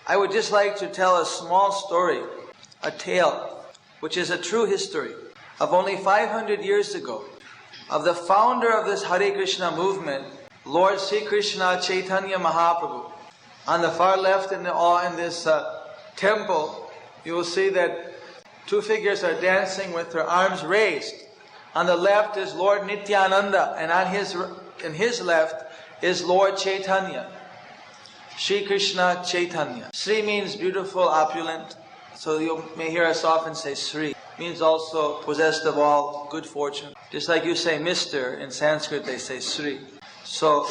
I would just like to tell a small story, a tale, which is a true history of only 500 years ago, of the founder of this Hare Krishna movement, Lord Sri Krishna Chaitanya Mahaprabhu. On the far left in this temple, you will see that two figures are dancing with their arms raised. On the left is Lord Nityananda, and in his left is Lord Chaitanya, Sri Krishna Chaitanya. Sri means beautiful, opulent. So you may hear us often say Sri. Means also possessed of all good fortune. Just like you say Mr. in Sanskrit, they say Sri. So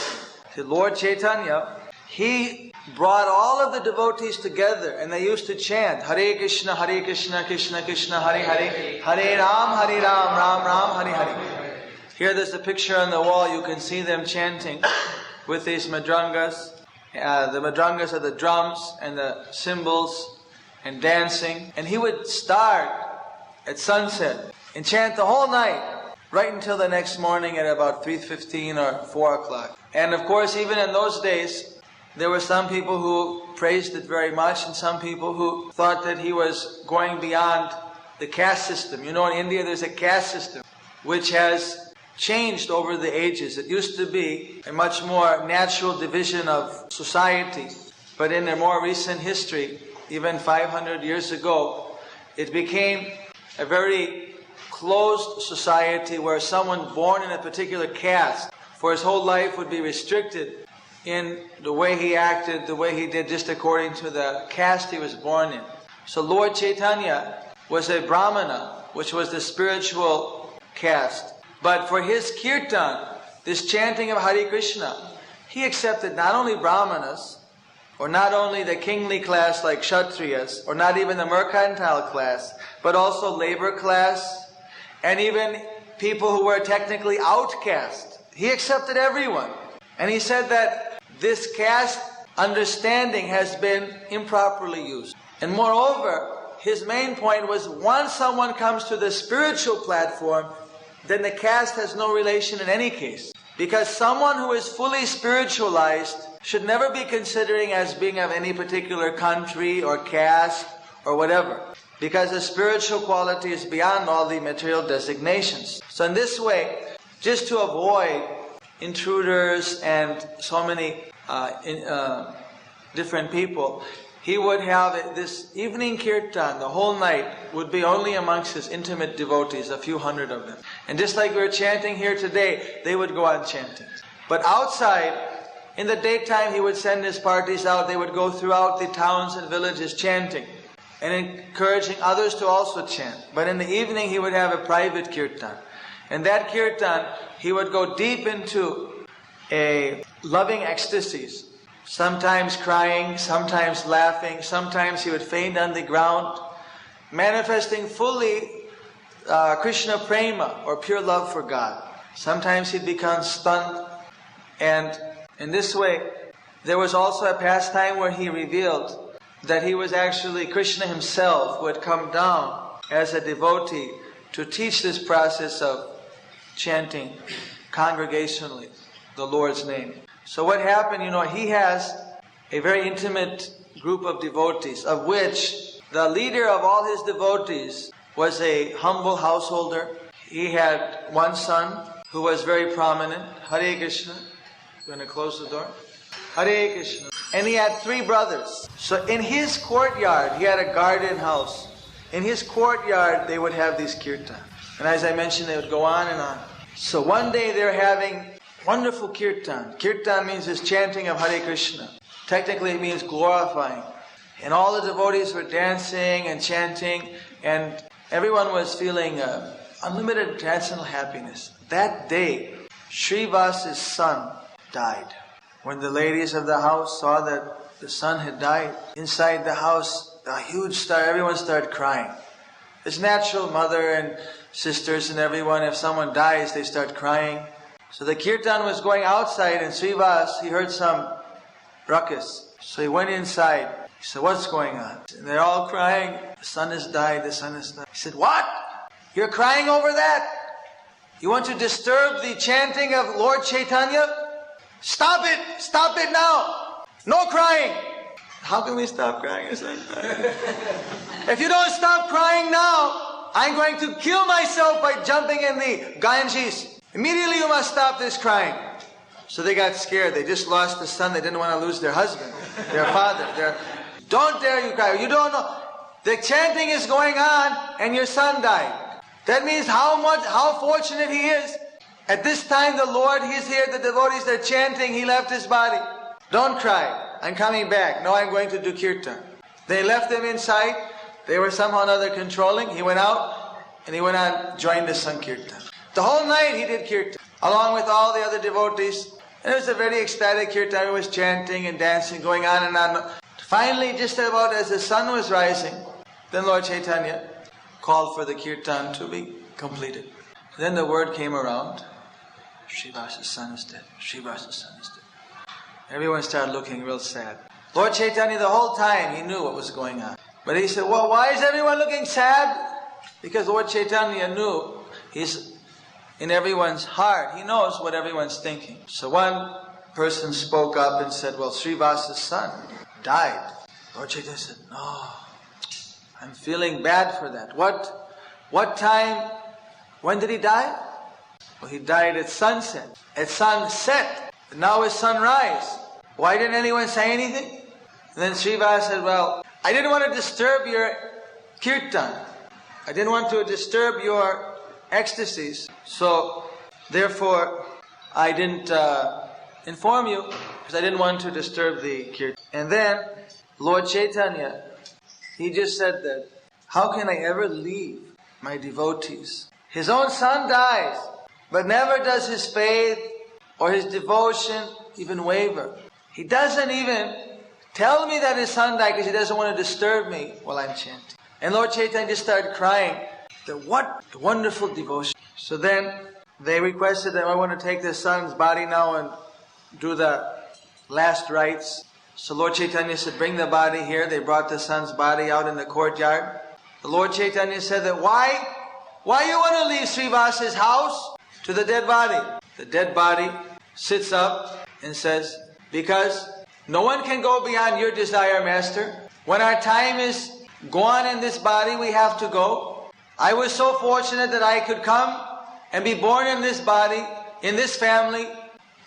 the Lord Chaitanya, he brought all of the devotees together, and they used to chant Hare Krishna, Krishna Krishna, Hare Hare, Hare Ram, Ram Ram, Hare Hare. Here there's a picture on the wall. You can see them chanting with these madrangas. The madrangas are the drums and the cymbals and dancing. And he would start at sunset and chant the whole night, right until the next morning at about 3:15 or 4 o'clock. And of course, even in those days, there were some people who praised it very much, and some people who thought that he was going beyond the caste system. You know, in India there's a caste system which has changed over the ages. It used to be a much more natural division of society, but in a more recent history, even 500 years ago, it became a very closed society where someone born in a particular caste for his whole life would be restricted in the way he acted, the way he did, just according to the caste he was born in. So Lord Chaitanya was a Brahmana, which was the spiritual caste. But for his Kirtan, this chanting of Hare Krishna, he accepted not only Brahmanas, or not only the kingly class like Kshatriyas, or not even the mercantile class, but also labor class, and even people who were technically outcast. He accepted everyone. And he said that this caste understanding has been improperly used. And moreover, his main point was, once someone comes to the spiritual platform, then the caste has no relation in any case. Because someone who is fully spiritualized should never be considering as being of any particular country or caste or whatever. Because the spiritual quality is beyond all the material designations. So in this way, just to avoid intruders and so many different people, he would have this evening kirtan, the whole night, would be only amongst his intimate devotees, a few hundred of them. And just like we're chanting here today, they would go on chanting. But outside, in the daytime, he would send his parties out. They would go throughout the towns and villages chanting and encouraging others to also chant. But in the evening, he would have a private kirtan. And that kirtan, he would go deep into a loving ecstasis. Sometimes crying, sometimes laughing, sometimes he would faint on the ground, manifesting fully Krishna prema, or pure love for God. Sometimes he'd become stunned, and in this way, there was also a pastime where he revealed that he was actually Krishna himself who had come down as a devotee to teach this process of chanting congregationally the Lord's name. So what happened, he has a very intimate group of devotees, of which the leader of all his devotees was a humble householder. He had one son who was very prominent, Hare Krishna. I'm going to close the door. Hare Krishna. And he had 3 brothers. So in his courtyard, he had a garden house. In his courtyard, they would have these kirtan. And as I mentioned, they would go on and on. So one day they're having wonderful kirtan. Kirtan means this chanting of Hare Krishna. Technically it means glorifying. And all the devotees were dancing and chanting, and everyone was feeling unlimited transcendental happiness. That day, Srivas' son died. When the ladies of the house saw that the son had died, inside the house, a huge star, everyone started crying. It's natural, mother and sisters and everyone, if someone dies, they start crying. So the kirtan was going outside, and Srivas, he heard some ruckus. So he went inside. He said, "What's going on?" And they're all crying. "The son has died, the son has died." He said, "What? You're crying over that? You want to disturb the chanting of Lord Chaitanya? Stop it! Stop it now! No crying!" How can we stop crying? If you don't stop crying now, I'm going to kill myself by jumping in the Ganges. Immediately you must stop this crying. So they got scared. They just lost the son. They didn't want to lose their husband, their father. Don't dare you cry. You don't know. The chanting is going on and your son died. That means how fortunate he is. At this time the Lord, He's here, the devotees, they're chanting, He left His body. Don't cry. I'm coming back. No, I'm going to do Kirtan. They left him inside. They were somehow or another controlling. He went out and he went on, joined the Sankirtan. The whole night he did Kirtan, along with all the other devotees. And it was a very ecstatic Kirtan. He was chanting and dancing, going on and on. Finally, just about as the sun was rising, then Lord Chaitanya called for the Kirtan to be completed. Then the word came around, Srivasa's son is dead. Srivasa's son is dead. Everyone started looking real sad. Lord Chaitanya, the whole time, he knew what was going on. But he said, well, why is everyone looking sad? Because Lord Chaitanya knew He's in everyone's heart. He knows what everyone's thinking. So one person spoke up and said, well, Srivasa's son died. Lord Chaitanya said, no, I'm feeling bad for that. What time, when did he die? Well, he died at sunset. At sunset. Now it's sunrise. Why didn't anyone say anything? And then Srivasa said, well, I didn't want to disturb your Kirtan. I didn't want to disturb your ecstasies. So, therefore, I didn't inform you because I didn't want to disturb the Kirtan. And then, Lord Chaitanya, he just said that, how can I ever leave my devotees? His own son dies, but never does his faith or his devotion even waver. He doesn't even tell me that his son died because he doesn't want to disturb me while I'm chanting. And Lord Chaitanya just started crying. That what wonderful devotion. So then they requested that I want to take the son's body now and do the last rites. So Lord Chaitanya said, bring the body here. They brought the son's body out in the courtyard. The Lord Chaitanya said that why you want to leave Srivasa's house to the dead body? The dead body sits up and says, because no one can go beyond your desire, Master. When our time is gone in this body, we have to go. I was so fortunate that I could come and be born in this body, in this family,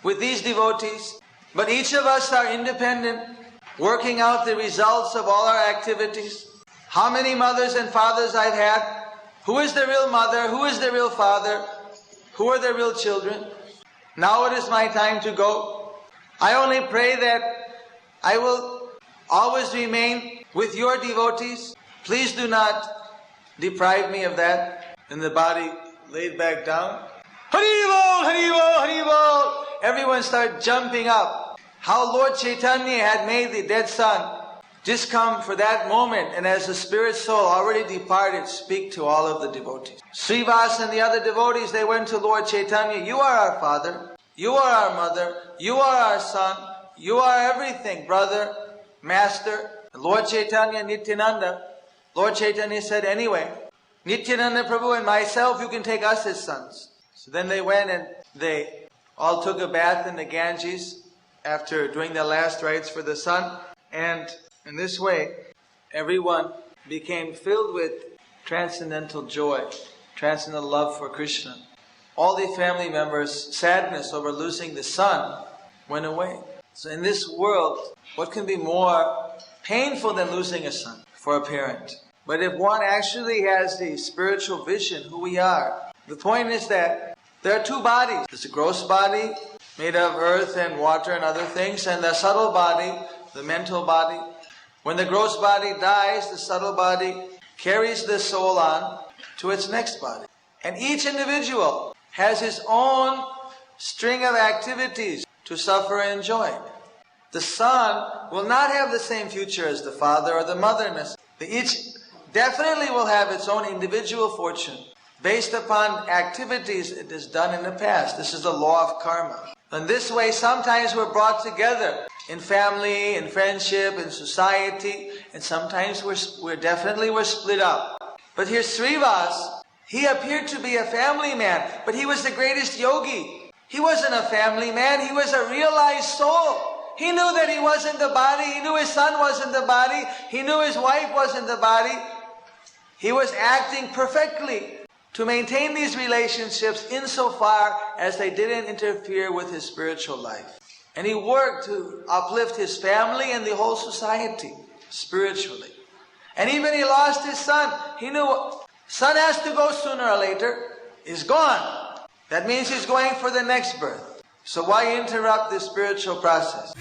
with these devotees. But each of us are independent, working out the results of all our activities. How many mothers and fathers I've had? Who is the real mother? Who is the real father? Who are the real children? Now it is my time to go. I only pray that I will always remain with your devotees. Please do not deprive me of that. And the body laid back down. Haribol, Haribol, Haribol. Everyone started jumping up. How Lord Chaitanya had made the dead son just come for that moment, and as the spirit soul already departed, speak to all of the devotees. Srivas and the other devotees, they went to Lord Chaitanya. You are our father. You are our mother. You are our son. You are everything, brother, master. Lord Chaitanya, Nityananda. Lord Chaitanya said, anyway, Nityananda Prabhu and myself, you can take us as sons. So then they went and they all took a bath in the Ganges after doing the last rites for the son. And in this way, everyone became filled with transcendental joy, transcendental love for Krishna. All the family members' sadness over losing the son went away. So in this world, what can be more painful than losing a son for a parent? But if one actually has the spiritual vision, who we are, the point is that there are two bodies. There's a gross body made of earth and water and other things, and the subtle body, the mental body. When the gross body dies, the subtle body carries the soul on to its next body. And each individual has his own string of activities to suffer and enjoy. The son will not have the same future as the father or the mother. Each definitely will have its own individual fortune based upon activities it has done in the past. This is the law of karma. In this way, sometimes we're brought together in family, in friendship, in society, and sometimes we're definitely split up. But here Srivas, he appeared to be a family man, but he was the greatest yogi. He wasn't a family man, he was a realized soul. He knew that he wasn't the body. He knew his son wasn't the body. He knew his wife wasn't the body. He was acting perfectly to maintain these relationships insofar as they didn't interfere with his spiritual life. And he worked to uplift his family and the whole society spiritually. And even he lost his son. He knew son has to go sooner or later. He's gone. That means he's going for the next birth. So why interrupt the spiritual process?